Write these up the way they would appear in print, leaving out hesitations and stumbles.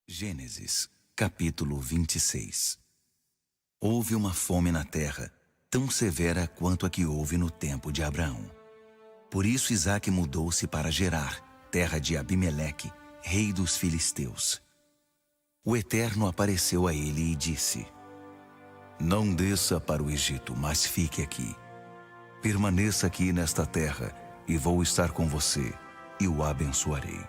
Gênesis, capítulo 26. Houve uma fome na terra, tão severa quanto a que houve no tempo de Abraão. Por isso Isaque mudou-se para Gerar, terra de Abimeleque, rei dos filisteus. O Eterno apareceu a ele e disse: Não desça para o Egito, mas fique aqui. Permaneça aqui nesta terra, e vou estar com você, e o abençoarei.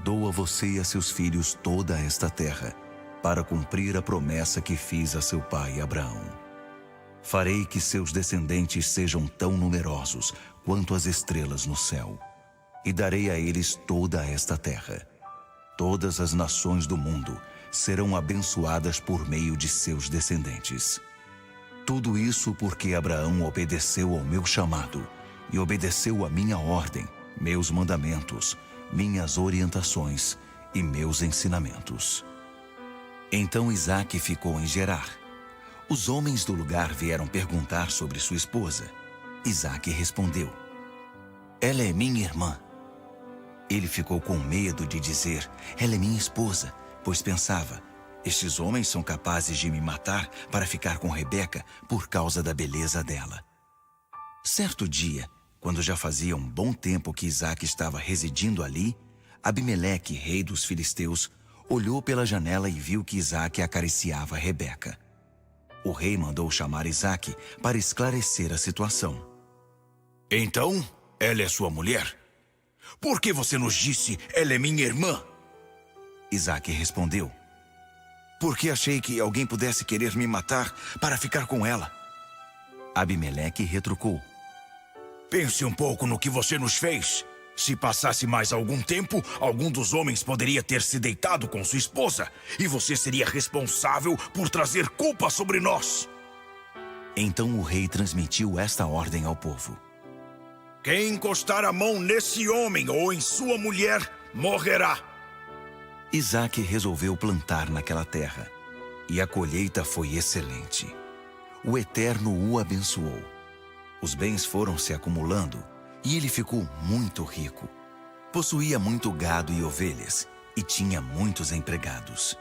Dou a você e a seus filhos toda esta terra, para cumprir a promessa que fiz a seu pai Abraão. Farei que seus descendentes sejam tão numerosos quanto as estrelas no céu, e darei a eles toda esta terra. Todas as nações do mundo serão abençoadas por meio de seus descendentes. Tudo isso porque Abraão obedeceu ao meu chamado e obedeceu à minha ordem, meus mandamentos, minhas orientações e meus ensinamentos. Então Isaque ficou em Gerar. Os homens do lugar vieram perguntar sobre sua esposa. Isaque respondeu: Ela é minha irmã. Ele ficou com medo de dizer: Ela é minha esposa, pois pensava: estes homens são capazes de me matar para ficar com Rebeca por causa da beleza dela. Certo dia, quando já fazia um bom tempo que Isaque estava residindo ali, Abimeleque, rei dos filisteus, olhou pela janela e viu que Isaque acariciava Rebeca. O rei mandou chamar Isaque para esclarecer a situação. Então, ela é sua mulher? Por que você nos disse, ela é minha irmã? Isaque respondeu: Porque achei que alguém pudesse querer me matar para ficar com ela. Abimeleque retrucou: Pense um pouco no que você nos fez. Se passasse mais algum tempo, algum dos homens poderia ter se deitado com sua esposa, e você seria responsável por trazer culpa sobre nós. Então o rei transmitiu esta ordem ao povo: Quem encostar a mão nesse homem ou em sua mulher, morrerá. Isaque resolveu plantar naquela terra, e a colheita foi excelente. O Eterno o abençoou. Os bens foram se acumulando, e ele ficou muito rico. Possuía muito gado e ovelhas, e tinha muitos empregados.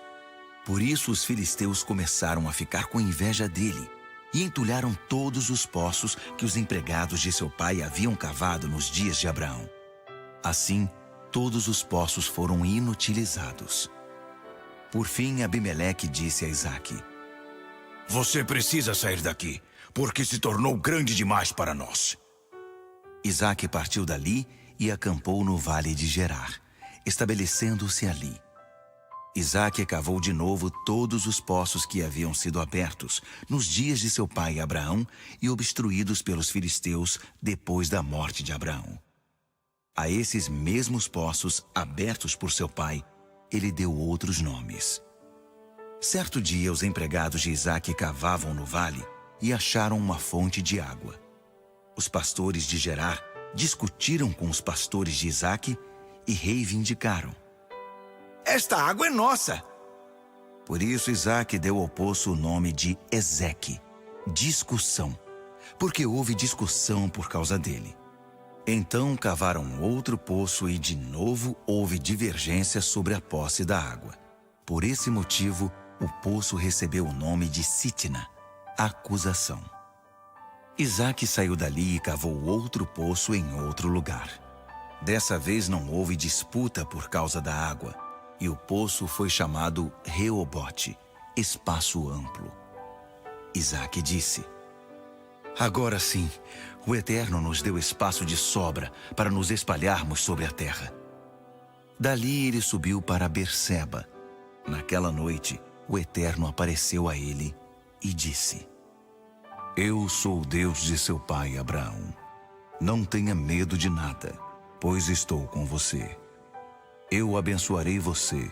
Por isso os filisteus começaram a ficar com inveja dele, e entulharam todos os poços que os empregados de seu pai haviam cavado nos dias de Abraão. Assim, todos os poços foram inutilizados. Por fim, Abimeleque disse a Isaque: Você precisa sair daqui, porque se tornou grande demais para nós. Isaque partiu dali e acampou no vale de Gerar, estabelecendo-se ali. Isaque cavou de novo todos os poços que haviam sido abertos nos dias de seu pai Abraão e obstruídos pelos filisteus depois da morte de Abraão. A esses mesmos poços, abertos por seu pai, ele deu outros nomes. Certo dia, os empregados de Isaque cavavam no vale e acharam uma fonte de água. Os pastores de Gerar discutiram com os pastores de Isaque e reivindicaram: Esta água é nossa! Por isso Isaque deu ao poço o nome de Ezeque, discussão, porque houve discussão por causa dele. Então cavaram outro poço e de novo houve divergência sobre a posse da água. Por esse motivo, o poço recebeu o nome de Sitna, acusação. Isaque saiu dali e cavou outro poço em outro lugar. Dessa vez não houve disputa por causa da água, e o poço foi chamado Reobote, espaço amplo. Isaque disse: Agora sim, o Eterno nos deu espaço de sobra para nos espalharmos sobre a terra. Dali ele subiu para Berseba. Naquela noite, o Eterno apareceu a ele e disse: Eu sou o Deus de seu pai Abraão. Não tenha medo de nada, pois estou com você. Eu abençoarei você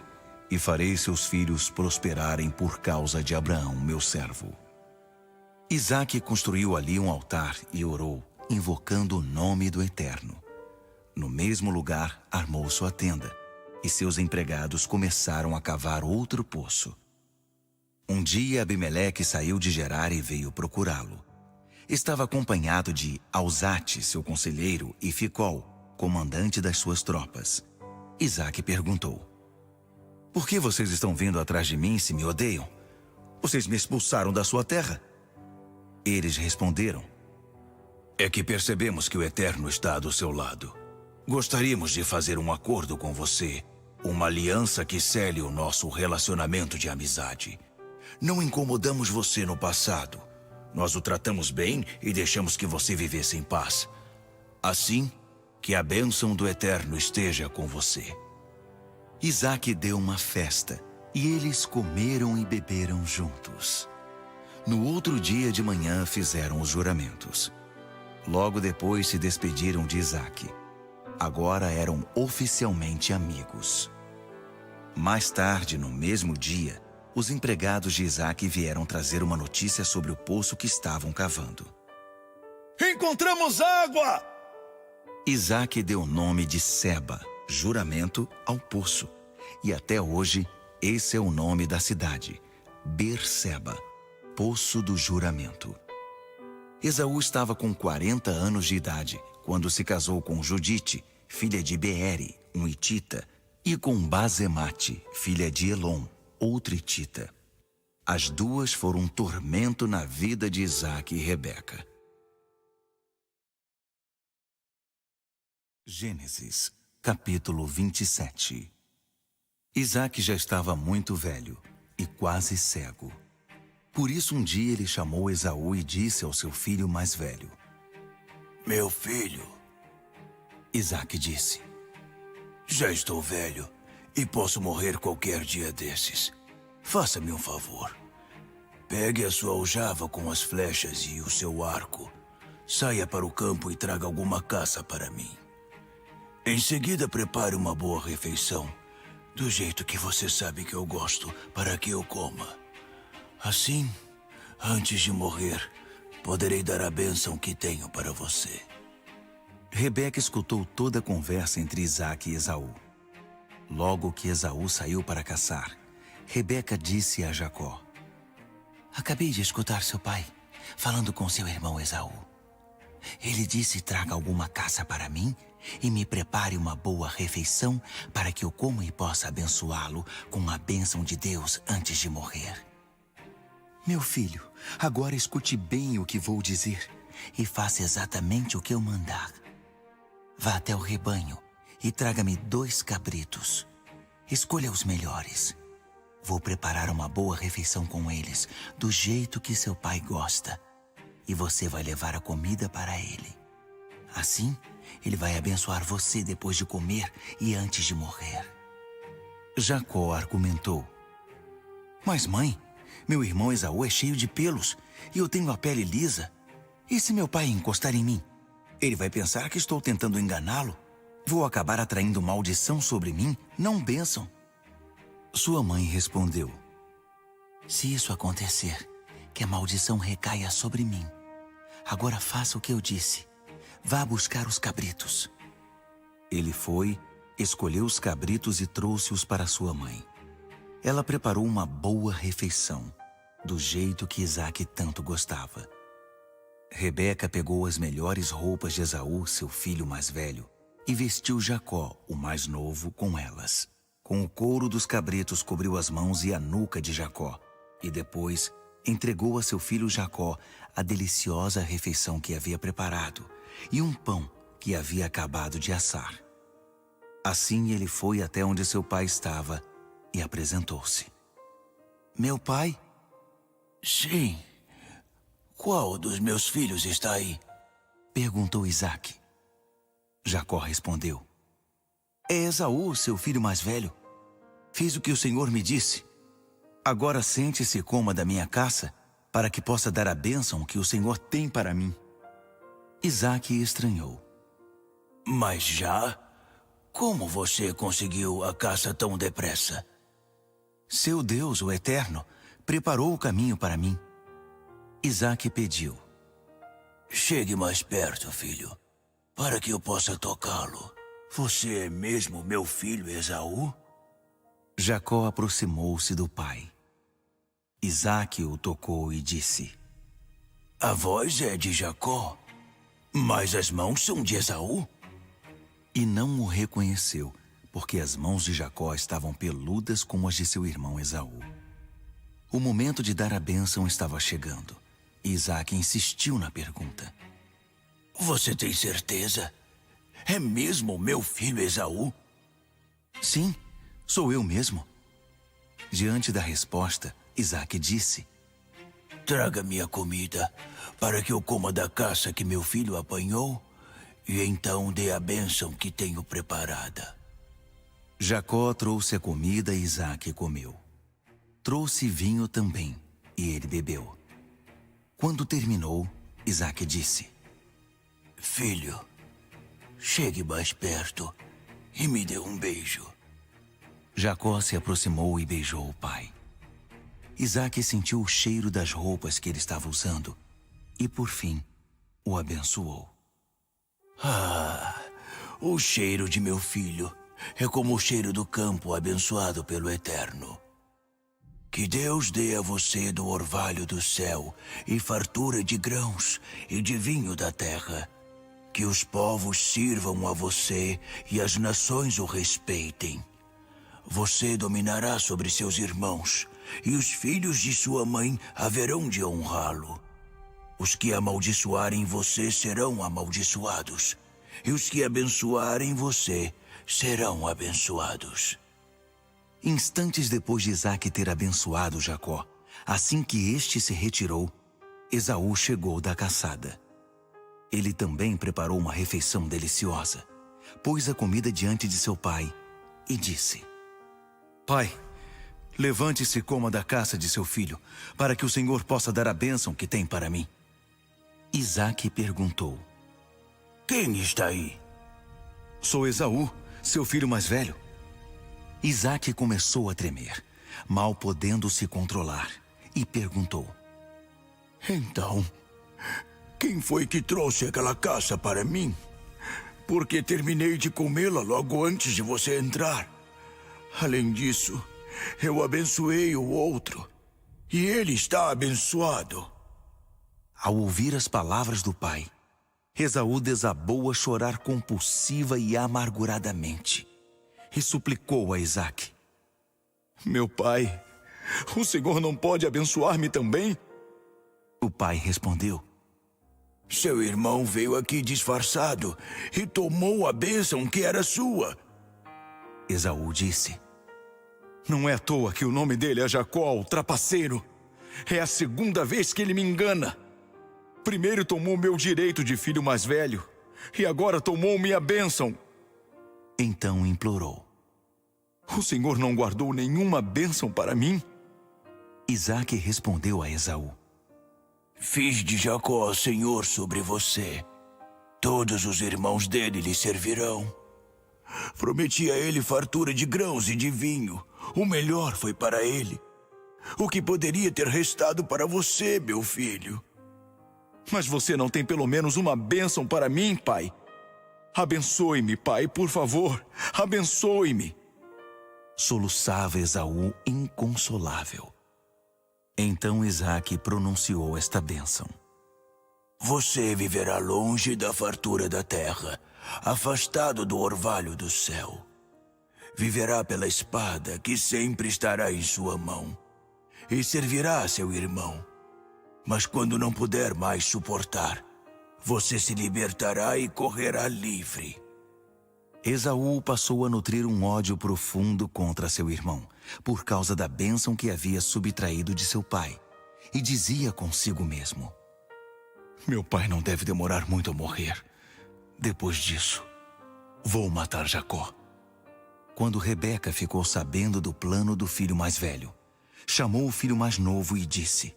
e farei seus filhos prosperarem por causa de Abraão, meu servo. Isaque construiu ali um altar e orou, invocando o nome do Eterno. No mesmo lugar, armou sua tenda, e seus empregados começaram a cavar outro poço. Um dia Abimeleque saiu de Gerar e veio procurá-lo. Estava acompanhado de Alzate, seu conselheiro, e Ficol, comandante das suas tropas. Isaque perguntou: Por que vocês estão vindo atrás de mim se me odeiam? Vocês me expulsaram da sua terra. Eles responderam: é que percebemos que o Eterno está do seu lado. Gostaríamos de fazer um acordo com você, uma aliança que cele o nosso relacionamento de amizade. Não incomodamos você no passado. Nós o tratamos bem e deixamos que você vivesse em paz. Assim, que a bênção do Eterno esteja com você. Isaque deu uma festa, e eles comeram e beberam juntos. No outro dia de manhã fizeram os juramentos. Logo depois se despediram de Isaque. Agora eram oficialmente amigos. Mais tarde, no mesmo dia, os empregados de Isaque vieram trazer uma notícia sobre o poço que estavam cavando. Encontramos água! Isaque deu o nome de Seba, juramento, ao poço. E até hoje, esse é o nome da cidade, Berseba, poço do juramento. Esaú estava com 40 anos de idade, quando se casou com Judite, filha de Beere, um hitita, e com Basemate, filha de Elon, outro hitita. As duas foram um tormento na vida de Isaque e Rebeca. Gênesis, capítulo 27. Isaque já estava muito velho e quase cego. Por isso um dia ele chamou Esaú e disse ao seu filho mais velho: Meu filho. Isaque disse: Já estou velho e posso morrer qualquer dia desses. Faça-me um favor. Pegue a sua aljava com as flechas e o seu arco. Saia para o campo e traga alguma caça para mim. Em seguida prepare uma boa refeição, do jeito que você sabe que eu gosto, para que eu coma. Assim, antes de morrer, poderei dar a bênção que tenho para você. Rebeca escutou toda a conversa entre Isaque e Esaú. Logo que Esaú saiu para caçar, Rebeca disse a Jacó: Acabei de escutar seu pai falando com seu irmão Esaú. Ele disse: traga alguma caça para mim e me prepare uma boa refeição para que eu coma e possa abençoá-lo com a bênção de Deus antes de morrer. Meu filho, agora escute bem o que vou dizer e faça exatamente o que eu mandar. Vá até o rebanho e traga-me 2 cabritos. Escolha os melhores. Vou preparar uma boa refeição com eles, do jeito que seu pai gosta. E você vai levar a comida para ele. Assim, ele vai abençoar você depois de comer e antes de morrer. Jacó argumentou: Mas mãe, meu irmão Esaú é cheio de pelos e eu tenho a pele lisa. E se meu pai encostar em mim? Ele vai pensar que estou tentando enganá-lo. Vou acabar atraindo maldição sobre mim, não bênção. Sua mãe respondeu: Se isso acontecer, que a maldição recaia sobre mim. Agora faça o que eu disse. Vá buscar os cabritos. Ele foi, escolheu os cabritos e trouxe-os para sua mãe. Ela preparou uma boa refeição, do jeito que Isaque tanto gostava. Rebeca pegou as melhores roupas de Esaú, seu filho mais velho, e vestiu Jacó, o mais novo, com elas. Com o couro dos cabritos cobriu as mãos e a nuca de Jacó, e depois entregou a seu filho Jacó a deliciosa refeição que havia preparado e um pão que havia acabado de assar. Assim ele foi até onde seu pai estava e apresentou-se. Meu pai? Sim. Qual dos meus filhos está aí? Perguntou Isaque. Jacó respondeu: É Esaú, seu filho mais velho. Fiz o que o Senhor me disse. Agora sente-se e coma da minha caça, para que possa dar a bênção que o Senhor tem para mim. Isaque estranhou. Mas já? Como você conseguiu a caça tão depressa? Seu Deus, o Eterno, preparou o caminho para mim. Isaque pediu: Chegue mais perto, filho, para que eu possa tocá-lo. Você é mesmo meu filho Esaú? Jacó aproximou-se do pai. Isaque o tocou e disse: A voz é de Jacó, mas as mãos são de Esaú. E não o reconheceu, porque as mãos de Jacó estavam peludas como as de seu irmão Esaú. O momento de dar a bênção estava chegando. E Isaque insistiu na pergunta. Você tem certeza? É mesmo meu filho Esaú? Sim, sou eu mesmo. Diante da resposta, Isaque disse: Traga minha comida, para que eu coma da caça que meu filho apanhou, e então dê a bênção que tenho preparada. Jacó trouxe a comida e Isaque comeu. Trouxe vinho também, e ele bebeu. Quando terminou, Isaque disse: Filho, chegue mais perto e me dê um beijo. Jacó se aproximou e beijou o pai. Isaque sentiu o cheiro das roupas que ele estava usando e, por fim, o abençoou. O cheiro de meu filho é como o cheiro do campo abençoado pelo Eterno. Que Deus dê a você do orvalho do céu e fartura de grãos e de vinho da terra. Que os povos sirvam a você e as nações o respeitem. Você dominará sobre seus irmãos, e os filhos de sua mãe haverão de honrá-lo. Os que amaldiçoarem você serão amaldiçoados, e os que abençoarem você serão abençoados. Instantes depois de Isaque ter abençoado Jacó, assim que este se retirou, Esaú chegou da caçada. Ele também preparou uma refeição deliciosa, pôs a comida diante de seu pai e disse: Pai, levante-se e coma da caça de seu filho, para que o Senhor possa dar a bênção que tem para mim. Isaque perguntou: Quem está aí? Sou Esaú, seu filho mais velho. Isaque começou a tremer, mal podendo se controlar, e perguntou: Então, quem foi que trouxe aquela caça para mim? Porque terminei de comê-la logo antes de você entrar. Além disso, eu abençoei o outro, e ele está abençoado. Ao ouvir as palavras do pai, Esaú desabou a chorar compulsiva e amarguradamente, e suplicou a Isaque: Meu pai, o Senhor não pode abençoar-me também? O pai respondeu: Seu irmão veio aqui disfarçado e tomou a bênção que era sua. Esaú disse: Não é à toa que o nome dele é Jacó, o trapaceiro. É a segunda vez que ele me engana. Primeiro tomou meu direito de filho mais velho, e agora tomou minha bênção. Então implorou: O Senhor não guardou nenhuma bênção para mim? Isaque respondeu a Esaú: Fiz de Jacó senhor sobre você. Todos os irmãos dele lhe servirão. Prometi a ele fartura de grãos e de vinho. O melhor foi para ele. O que poderia ter restado para você, meu filho? Mas você não tem pelo menos uma bênção para mim, pai? Abençoe-me, pai, por favor. Abençoe-me. Soluçava Esaú inconsolável. Então Isaque pronunciou esta bênção: Você viverá longe da fartura da terra, afastado do orvalho do céu. Viverá pela espada que sempre estará em sua mão, e servirá a seu irmão. Mas quando não puder mais suportar, você se libertará e correrá livre. Esaú passou a nutrir um ódio profundo contra seu irmão, por causa da bênção que havia subtraído de seu pai, e dizia consigo mesmo: Meu pai não deve demorar muito a morrer. Depois disso, vou matar Jacó. Quando Rebeca ficou sabendo do plano do filho mais velho, chamou o filho mais novo e disse: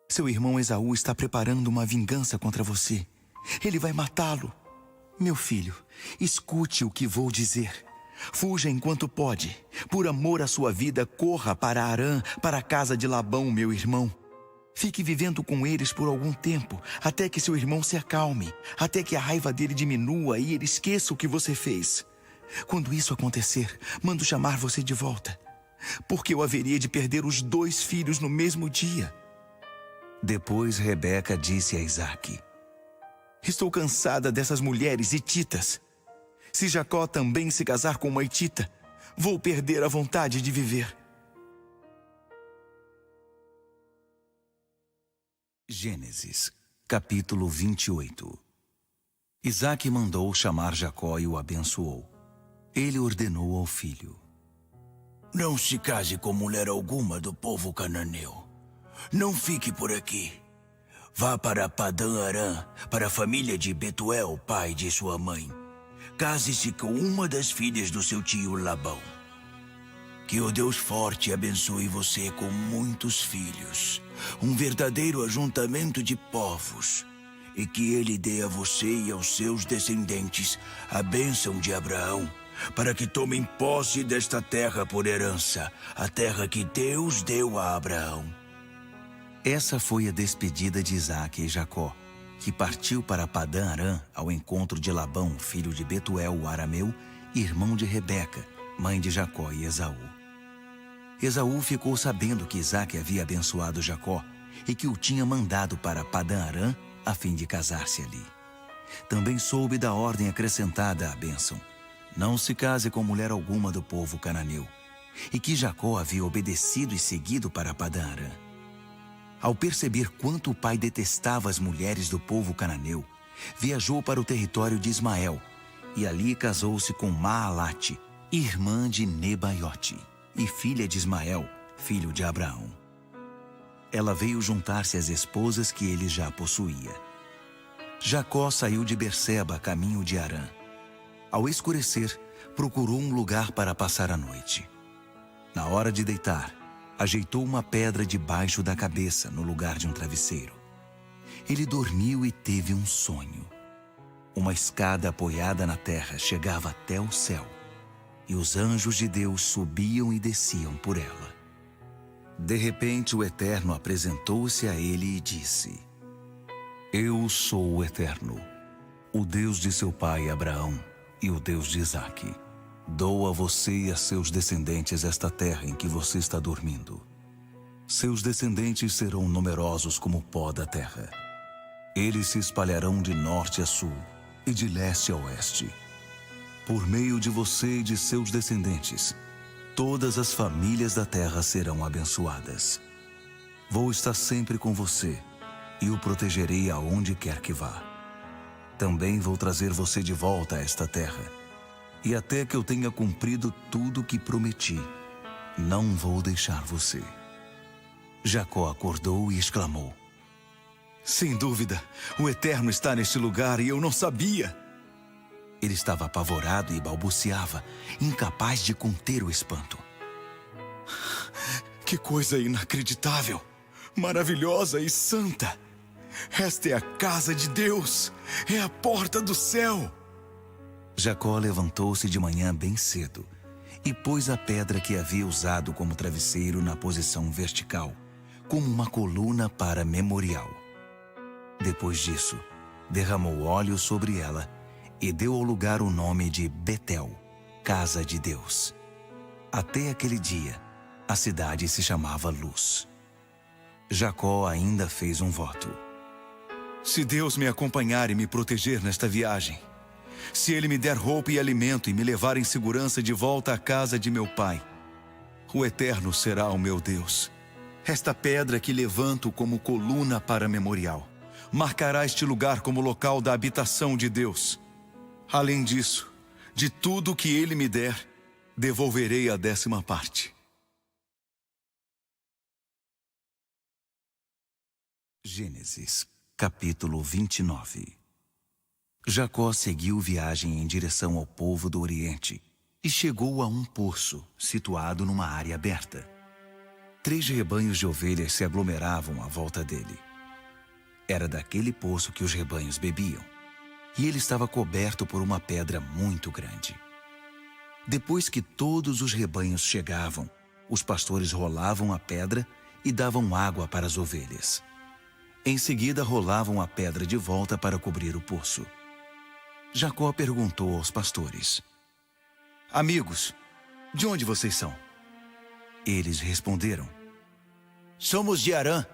Seu irmão Esaú está preparando uma vingança contra você. Ele vai matá-lo. Meu filho, escute o que vou dizer. Fuja enquanto pode. Por amor à sua vida, corra para Harã, para a casa de Labão, meu irmão. Fique vivendo com eles por algum tempo, até que seu irmão se acalme, até que a raiva dele diminua e ele esqueça o que você fez. Quando isso acontecer, mando chamar você de volta, porque eu haveria de perder os 2 filhos no mesmo dia. Depois Rebeca disse a Isaque: Estou cansada dessas mulheres hititas. Se Jacó também se casar com uma hitita, vou perder a vontade de viver. Gênesis, capítulo 28. Isaque mandou chamar Jacó e o abençoou. Ele ordenou ao filho: Não se case com mulher alguma do povo cananeu. Não fique por aqui. Vá para Padã-Arã, para a família de Betuel, pai de sua mãe. Case-se com uma das filhas do seu tio Labão. Que o Deus forte abençoe você com muitos filhos, um verdadeiro ajuntamento de povos, e que ele dê a você e aos seus descendentes a bênção de Abraão, para que tomem posse desta terra por herança, a terra que Deus deu a Abraão. Essa foi a despedida de Isaque e Jacó, que partiu para Padã-Arã ao encontro de Labão, filho de Betuel, o arameu, irmão de Rebeca, mãe de Jacó e Esaú. Esaú ficou sabendo que Isaque havia abençoado Jacó e que o tinha mandado para Padã-Arã a fim de casar-se ali. Também soube da ordem acrescentada à bênção: não se case com mulher alguma do povo cananeu, e que Jacó havia obedecido e seguido para Padã-Arã. Ao perceber quanto o pai detestava as mulheres do povo cananeu, viajou para o território de Ismael e ali casou-se com Maalate, irmã de Nebaiote e filha de Ismael, filho de Abraão. Ela veio juntar-se às esposas que ele já possuía. Jacó saiu de Berseba a caminho de Harã. Ao escurecer, procurou um lugar para passar a noite. Na hora de deitar, ajeitou uma pedra debaixo da cabeça, no lugar de um travesseiro. Ele dormiu e teve um sonho. Uma escada apoiada na terra chegava até o céu, e os anjos de Deus subiam e desciam por ela. De repente, o Eterno apresentou-se a ele e disse: Eu sou o Eterno, o Deus de seu pai Abraão e o Deus de Isaque. Dou a você e a seus descendentes esta terra em que você está dormindo. Seus descendentes serão numerosos como o pó da terra. Eles se espalharão de norte a sul e de leste a oeste. Por meio de você e de seus descendentes, todas as famílias da terra serão abençoadas. Vou estar sempre com você e o protegerei aonde quer que vá. Também vou trazer você de volta a esta terra. E até que eu tenha cumprido tudo o que prometi, não vou deixar você. Jacó acordou e exclamou: Sem dúvida, o Eterno está neste lugar e eu não sabia. Ele estava apavorado e balbuciava, incapaz de conter o espanto. Que coisa inacreditável, maravilhosa e santa! Esta é a casa de Deus, é a porta do céu. Jacó levantou-se de manhã bem cedo e pôs a pedra que havia usado como travesseiro na posição vertical, como uma coluna para memorial. Depois disso, derramou óleo sobre ela e deu ao lugar o nome de Betel, Casa de Deus. Até aquele dia, a cidade se chamava Luz. Jacó ainda fez um voto: Se Deus me acompanhar e me proteger nesta viagem, se Ele me der roupa e alimento e me levar em segurança de volta à casa de meu pai, o Eterno será o meu Deus. Esta pedra que levanto como coluna para memorial marcará este lugar como local da habitação de Deus. Além disso, de tudo que Ele me der, devolverei a 10ª parte. Gênesis, capítulo 29. Jacó seguiu viagem em direção ao povo do Oriente e chegou a um poço situado numa área aberta. 3 rebanhos de ovelhas se aglomeravam à volta dele. Era daquele poço que os rebanhos bebiam, e ele estava coberto por uma pedra muito grande. Depois que todos os rebanhos chegavam, os pastores rolavam a pedra e davam água para as ovelhas. Em seguida, rolavam a pedra de volta para cobrir o poço. Jacó perguntou aos pastores: Amigos, de onde vocês são? Eles responderam: Somos de Harã.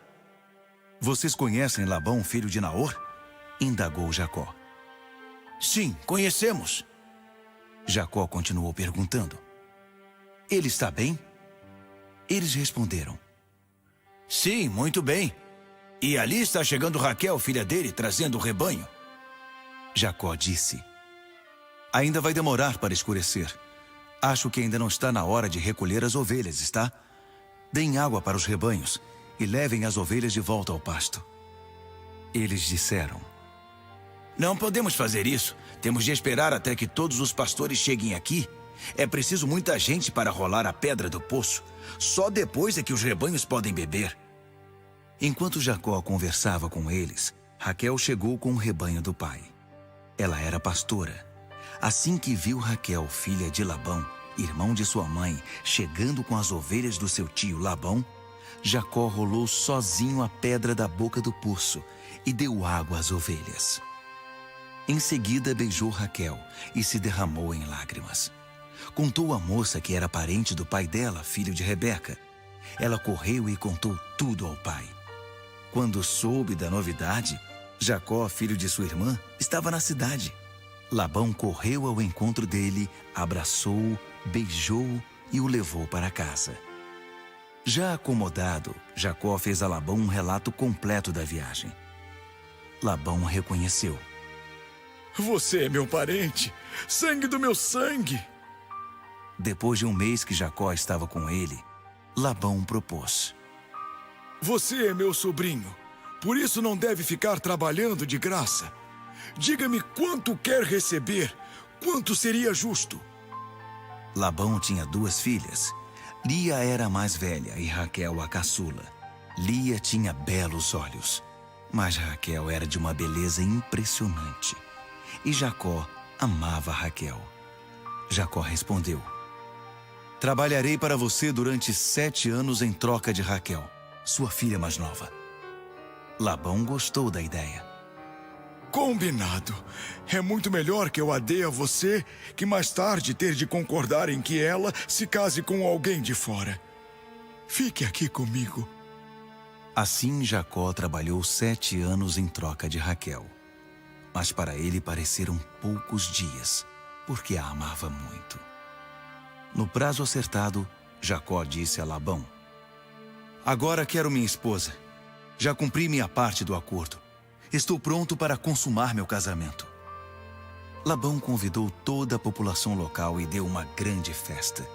Vocês conhecem Labão, filho de Naor? Indagou Jacó. Sim, conhecemos. Jacó continuou perguntando: ele está bem? Eles responderam: Sim, muito bem. E ali está chegando Raquel, filha dele, trazendo o rebanho. Jacó disse: ainda vai demorar para escurecer. Acho que ainda não está na hora de recolher as ovelhas, está? Deem água para os rebanhos e levem as ovelhas de volta ao pasto. Eles disseram: Não podemos fazer isso. Temos de esperar até que todos os pastores cheguem aqui. É preciso muita gente para rolar a pedra do poço. Só depois é que os rebanhos podem beber. Enquanto Jacó conversava com eles, Raquel chegou com o rebanho do pai. Ela era pastora. Assim que viu Raquel, filha de Labão, irmão de sua mãe, chegando com as ovelhas do seu tio Labão, Jacó rolou sozinho a pedra da boca do poço e deu água às ovelhas. Em seguida beijou Raquel e se derramou em lágrimas. Contou à moça que era parente do pai dela, filho de Rebeca. Ela correu e contou tudo ao pai. Quando soube da novidade, Jacó, filho de sua irmã, estava na cidade. Labão correu ao encontro dele, abraçou-o, beijou-o e o levou para casa. Já acomodado, Jacó fez a Labão um relato completo da viagem. Labão o reconheceu. Você é meu parente, sangue do meu sangue. Depois de um mês que Jacó estava com ele, Labão propôs: Você é meu sobrinho, por isso não deve ficar trabalhando de graça. Diga-me quanto quer receber, quanto seria justo. Labão tinha 2 filhas. Lia era a mais velha e Raquel a caçula. Lia tinha belos olhos, mas Raquel era de uma beleza impressionante. E Jacó amava Raquel. Jacó respondeu: trabalharei para você durante 7 anos em troca de Raquel, sua filha mais nova. Labão gostou da ideia. Combinado. É muito melhor que eu a dê a você que mais tarde ter de concordar em que ela se case com alguém de fora. Fique aqui comigo. Assim Jacó trabalhou 7 anos em troca de Raquel. Mas para ele pareceram poucos dias, porque a amava muito. No prazo acertado, Jacó disse a Labão: agora quero minha esposa. Já cumpri minha parte do acordo. Estou pronto para consumar meu casamento. Labão convidou toda a população local e deu uma grande festa.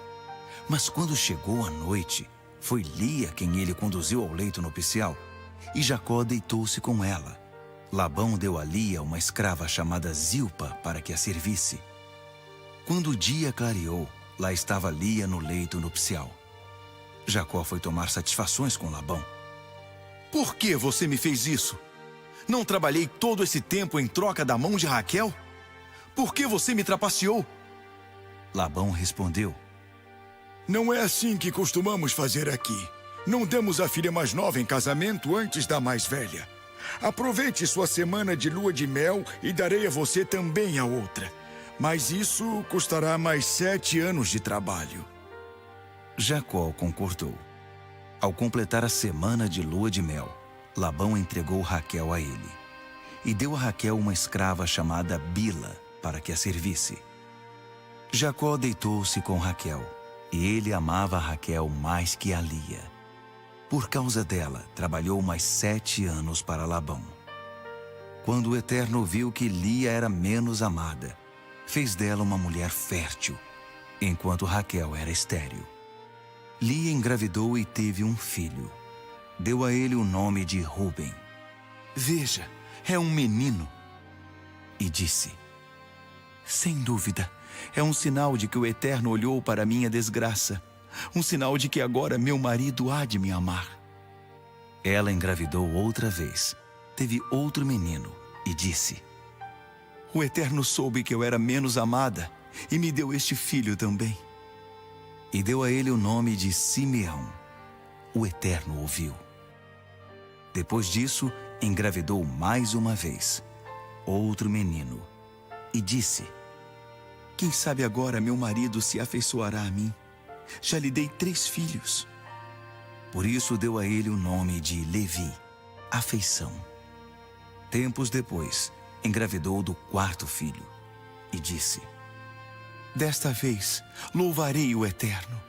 Mas quando chegou a noite, foi Lia quem ele conduziu ao leito nupcial, e Jacó deitou-se com ela. Labão deu a Lia uma escrava chamada Zilpa para que a servisse. Quando o dia clareou, lá estava Lia no leito nupcial. Jacó foi tomar satisfações com Labão. Por que você me fez isso? Não trabalhei todo esse tempo em troca da mão de Raquel? Por que você me trapaceou? Labão respondeu: não é assim que costumamos fazer aqui. Não damos a filha mais nova em casamento antes da mais velha. Aproveite sua semana de lua de mel e darei a você também a outra. Mas isso custará mais 7 anos de trabalho. Jacó concordou. Ao completar a semana de lua de mel, Labão entregou Raquel a ele. E deu a Raquel uma escrava chamada Bila para que a servisse. Jacó deitou-se com Raquel, e ele amava a Raquel mais que a Lia. Por causa dela, trabalhou mais 7 anos para Labão. Quando o Eterno viu que Lia era menos amada, fez dela uma mulher fértil, enquanto Raquel era estéril. Lia engravidou e teve um filho. Deu a ele o nome de Ruben. Veja, é um menino. E disse: sem dúvida, é um sinal de que o Eterno olhou para minha desgraça. Um sinal de que agora meu marido há de me amar. Ela engravidou outra vez, teve outro menino e disse: o Eterno soube que eu era menos amada e me deu este filho também. E deu a ele o nome de Simeão. O Eterno ouviu. Depois disso, engravidou mais uma vez, outro menino, e disse: quem sabe agora meu marido se afeiçoará a mim? Já lhe dei 3 filhos. Por isso deu a ele o nome de Levi, afeição. Tempos depois, engravidou do 4º filho, e disse: Desta vez, louvarei o Eterno.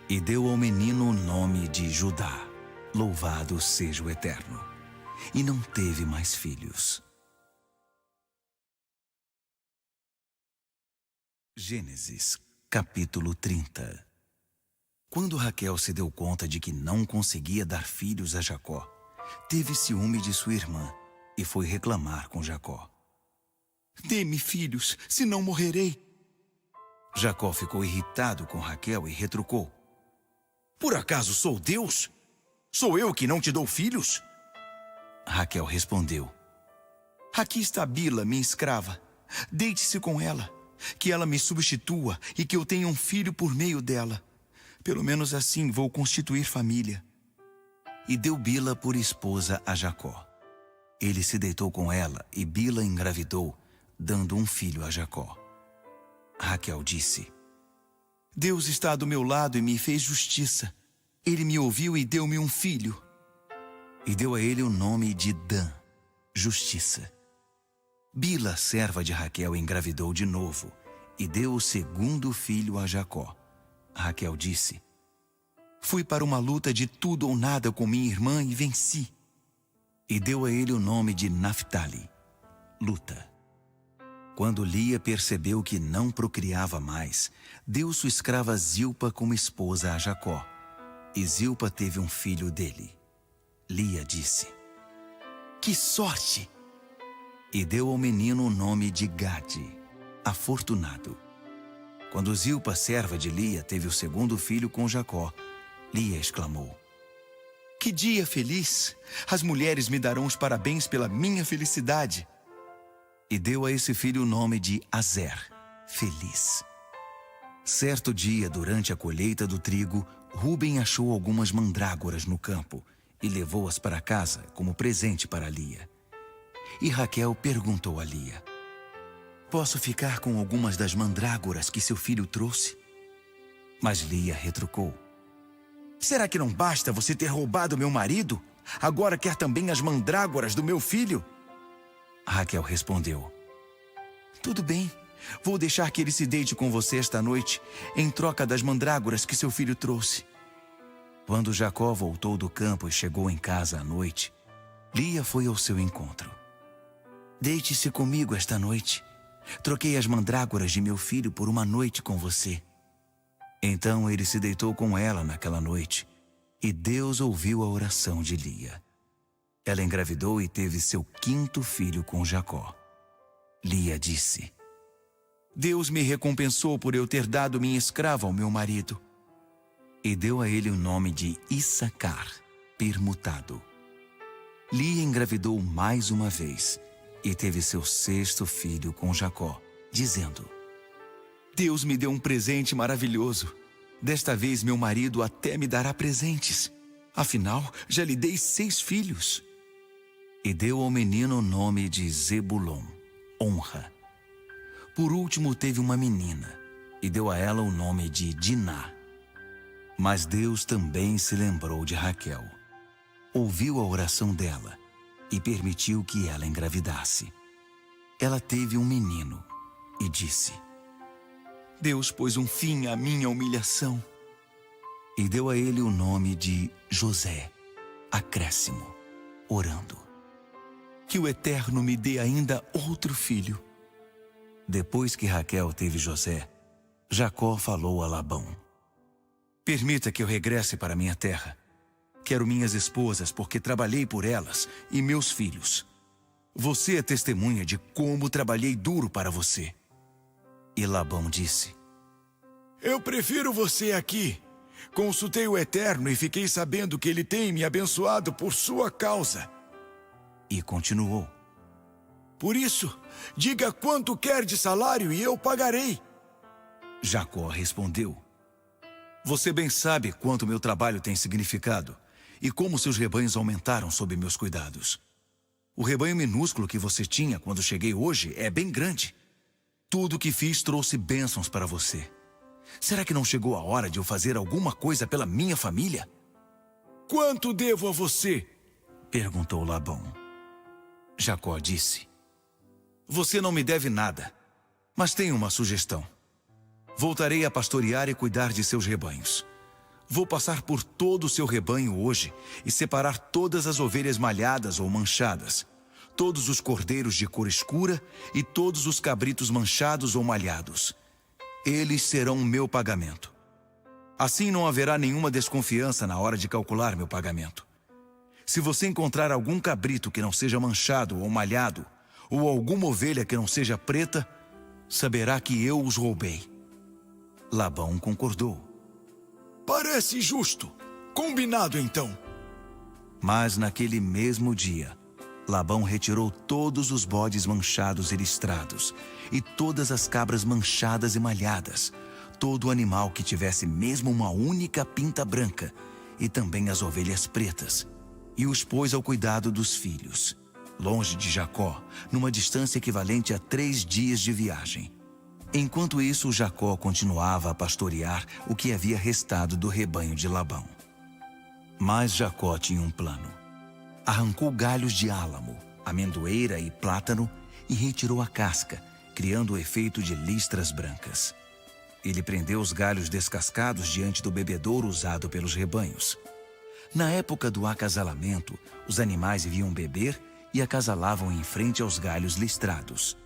E deu ao menino o nome de Judá. Louvado seja o Eterno. E não teve mais filhos. Gênesis, capítulo 30. Quando Raquel se deu conta de que não conseguia dar filhos a Jacó, teve ciúme de sua irmã e foi reclamar com Jacó. Dê-me filhos, senão morrerei. Jacó ficou irritado com Raquel e retrucou. Por acaso sou Deus? Sou eu que não te dou filhos? Raquel respondeu. Aqui está Bila, minha escrava. Deite-se com ela, que ela me substitua e que eu tenha um filho por meio dela. Pelo menos assim vou constituir família. E deu Bila por esposa a Jacó. Ele se deitou com ela e Bila engravidou, dando um filho a Jacó. Raquel disse. Deus está do meu lado e me fez justiça. Ele me ouviu e deu-me um filho. E deu a ele o nome de Dan, justiça. Bila, serva de Raquel, engravidou de novo e deu o segundo filho a Jacó. Raquel disse. Fui para uma luta de tudo ou nada com minha irmã e venci. E deu a ele o nome de Naphtali, luta. Quando Lia percebeu que não procriava mais, deu sua escrava Zilpa como esposa a Jacó. E Zilpa teve um filho dele. Lia disse. Que sorte! E deu ao menino o nome de Gade, afortunado. Quando Zilpa, serva de Lia, teve o segundo filho com Jacó, Lia exclamou. Que dia feliz! As mulheres me darão os parabéns pela minha felicidade. E deu a esse filho o nome de Azer, feliz. Certo dia, durante a colheita do trigo, Ruben achou algumas mandrágoras no campo e levou-as para casa como presente para Lia. E Raquel perguntou a Lia. Posso ficar com algumas das mandrágoras que seu filho trouxe? Mas Lia retrucou. Será que não basta você ter roubado meu marido? Agora quer também as mandrágoras do meu filho? Raquel respondeu. Tudo bem, vou deixar que ele se deite com você esta noite, em troca das mandrágoras que seu filho trouxe. Quando Jacó voltou do campo e chegou em casa à noite, Lia foi ao seu encontro. Deite-se comigo esta noite. Troquei as mandrágoras de meu filho por uma noite com você. Então ele se deitou com ela naquela noite, e Deus ouviu a oração de Lia. Ela engravidou e teve seu quinto filho com Jacó. Lia disse. Deus me recompensou por eu ter dado minha escrava ao meu marido. E deu a ele o nome de Issacar, permutado. Lia engravidou mais uma vez e teve seu sexto filho com Jacó, dizendo. Deus me deu um presente maravilhoso. Desta vez meu marido até me dará presentes. Afinal, já lhe dei 6 filhos. E deu ao menino o nome de Zebulon, honra. Por último teve uma menina, e deu a ela o nome de Diná. Mas Deus também se lembrou de Raquel. Ouviu a oração dela e permitiu que ela engravidasse. Ela teve um menino e disse. Deus pôs um fim à minha humilhação. E deu a ele o nome de José, acréscimo, orando. Que o Eterno me dê ainda outro filho. Depois que Raquel teve José, Jacó falou a Labão. Permita que eu regresse para minha terra. Quero minhas esposas porque trabalhei por elas e meus filhos. Você é testemunha de como trabalhei duro para você. E Labão disse. Eu prefiro você aqui. Consultei o Eterno e fiquei sabendo que ele tem me abençoado por sua causa. E continuou. Por isso, diga quanto quer de salário e eu pagarei. Jacó respondeu. Você bem sabe quanto meu trabalho tem significado e como seus rebanhos aumentaram sob meus cuidados. O rebanho minúsculo que você tinha quando cheguei hoje é bem grande. Tudo o que fiz trouxe bênçãos para você. Será que não chegou a hora de eu fazer alguma coisa pela minha família? Quanto devo a você? Perguntou Labão. Jacó disse. Você não me deve nada, mas tenho uma sugestão. Voltarei a pastorear e cuidar de seus rebanhos. Vou passar por todo o seu rebanho hoje e separar todas as ovelhas malhadas ou manchadas, todos os cordeiros de cor escura e todos os cabritos manchados ou malhados. Eles serão o meu pagamento. Assim não haverá nenhuma desconfiança na hora de calcular meu pagamento. Se você encontrar algum cabrito que não seja manchado ou malhado, ou alguma ovelha que não seja preta, saberá que eu os roubei. Labão concordou. Parece justo. Combinado, então. Mas naquele mesmo dia, Labão retirou todos os bodes manchados e listrados, e todas as cabras manchadas e malhadas, todo animal que tivesse mesmo uma única pinta branca, e também as ovelhas pretas, e os pôs ao cuidado dos filhos, longe de Jacó, numa distância equivalente a 3 dias de viagem. Enquanto isso, Jacó continuava a pastorear o que havia restado do rebanho de Labão. Mas Jacó tinha um plano. Arrancou galhos de álamo, amendoeira e plátano e retirou a casca, criando o efeito de listras brancas. Ele prendeu os galhos descascados diante do bebedouro usado pelos rebanhos. Na época do acasalamento, os animais vinham beber e acasalavam em frente aos galhos listrados.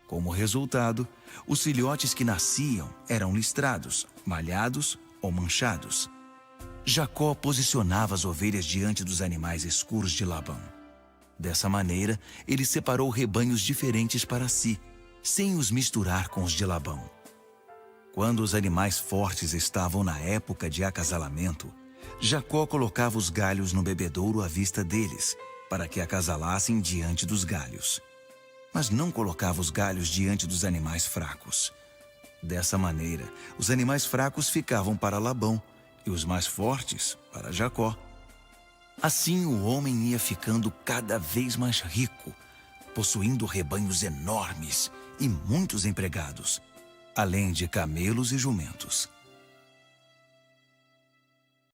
Como resultado, os filhotes que nasciam eram listrados, malhados ou manchados. Jacó posicionava as ovelhas diante dos animais escuros de Labão. Dessa maneira, ele separou rebanhos diferentes para si, sem os misturar com os de Labão. Quando os animais fortes estavam na época de acasalamento, Jacó colocava os galhos no bebedouro à vista deles, para que acasalassem diante dos galhos. Mas não colocava os galhos diante dos animais fracos. Dessa maneira, os animais fracos ficavam para Labão e os mais fortes para Jacó. Assim o homem ia ficando cada vez mais rico, possuindo rebanhos enormes e muitos empregados, além de camelos e jumentos.